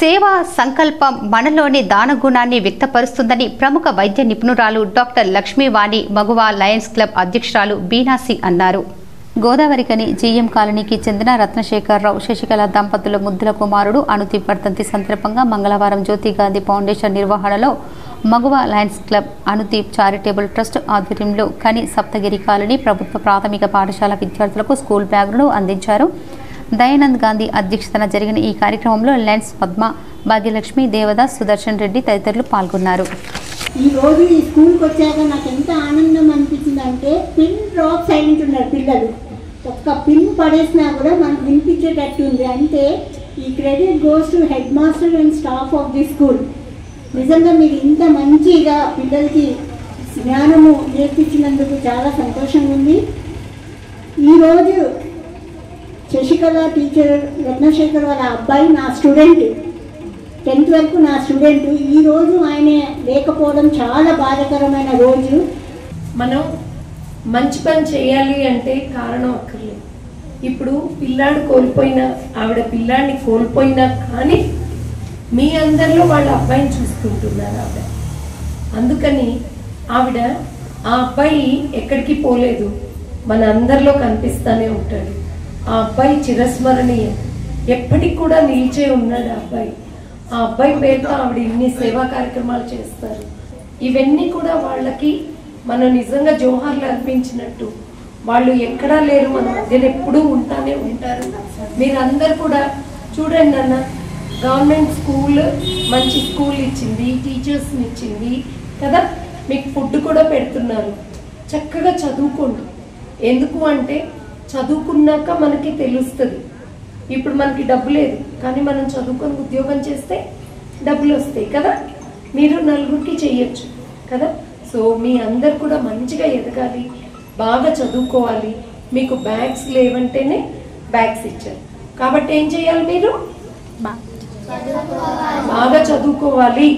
సేవా సంకల్పం మనలోని దానగుణాన్ని వ్యక్తపరుస్తుందని ప్రముఖ వైద్య నిపుణురాలు డాక్టర్ లక్ష్మీవాణి మగువా లయన్స్ క్లబ్ అధ్యక్షురాలు బీనాసి అన్నారు. గోదావరికని జీఎం కాలనీకి చెందిన రత్నశేఖరరావు శశికళ దంపతుల ముద్దుల కుమారుడు అనుదీప్ వర్ధంతి సందర్భంగా మంగళవారం జ్యోతి గాంధీ ఫౌండేషన్ నిర్వహణలో మగువా Lions club Anudeep charitable trust ఆధ్వర్యంలో కని సప్తగిరి కాలనీ ప్రభుత్వ ప్రాథమిక పాఠశాల విద్యార్థులకు స్కూల్ బ్యాగులను అందించారు. దయానంద్ గాంధీ అధ్యక్షతన జరిగిన ఈ కార్యక్రమంలో లెన్స్ పద్మ, భాగ్యలక్ష్మి, దేవదాస్, సుదర్శన్ రెడ్డి తదితరులు పాల్గొన్నారు. ఈ రోజు ఈ స్కూల్కి వచ్చాక నాకు ఎంత ఆనందం అనిపించిందంటే పిన్ డ్రాప్ సైలెంట్ ఉన్నారు పిల్లలు. ఒక్క పిన్ పడేసినా కూడా మనకు వినిపించేటట్టు ఉంది. అంటే ఈ credit goes to head master and staff of the school. నిజంగా మీరు ఇంత మంచిగా పిల్లలకి జ్ఞానము నేర్పించినందుకు చాలా సంతోషంగా ఉంది. ఈరోజు శశికళ టీచర్ రత్నశేఖర్ వాళ్ళ అబ్బాయి నా స్టూడెంట్, 10th వరకు నా స్టూడెంట్. ఈరోజు ఆయన లేకపోవడం చాలా బాధాకరమైన రోజు. మనం మంచి పని చేయాలి అంటే కారణం అక్కర్లేదు. ఇప్పుడు పిల్లాడు కోల్పోయినా, ఆవిడ పిల్లాడిని కోల్పోయినా కానీ మీ అందరిలో వాళ్ళ అబ్బాయిని చూసుకుంటున్నారు ఆవిడ. అందుకని ఆవిడ ఆ అబ్బాయి ఎక్కడికి పోలేదు, మన అందరిలో కనిపిస్తూనే ఉంటాడు. ఆ అబ్బాయి చిరస్మరణీయం, ఎప్పటికి కూడా నిలిచే ఉన్నాడు ఆ అబ్బాయి. ఆ అబ్బాయి పేరుతో ఆవిడ ఇన్ని సేవా కార్యక్రమాలు చేస్తారు. ఇవన్నీ కూడా వాళ్ళకి మనం నిజంగా జోహార్లు అర్పించినట్టు. వాళ్ళు ఎక్కడా లేరు, మన మధ్యలో ఎప్పుడూ ఉంటానే ఉంటారు. మీరందరూ కూడా చూడండి అన్న, గవర్నమెంట్ స్కూల్ మంచి స్కూల్ ఇచ్చింది, టీచర్స్ని ఇచ్చింది కదా, మీకు ఫుడ్ కూడా పెడుతున్నారు. చక్కగా చదువుకోండి. ఎందుకు అంటే చదువుకున్నాక మనకి తెలుస్తుంది. ఇప్పుడు మనకి డబ్బు లేదు, కానీ మనం చదువుకొని ఉద్యోగం చేస్తే డబ్బులు వస్తాయి కదా, మీరు నలుగురికి చెయ్యొచ్చు కదా. సో మీ అందరు కూడా మంచిగా ఎదగాలి, బాగా చదువుకోవాలి. మీకు బ్యాగ్స్ లేవంటేనే బ్యాగ్స్ ఇచ్చారు కాబట్టి ఏం చేయాలి, మీరు బాగా చదువుకోవాలి.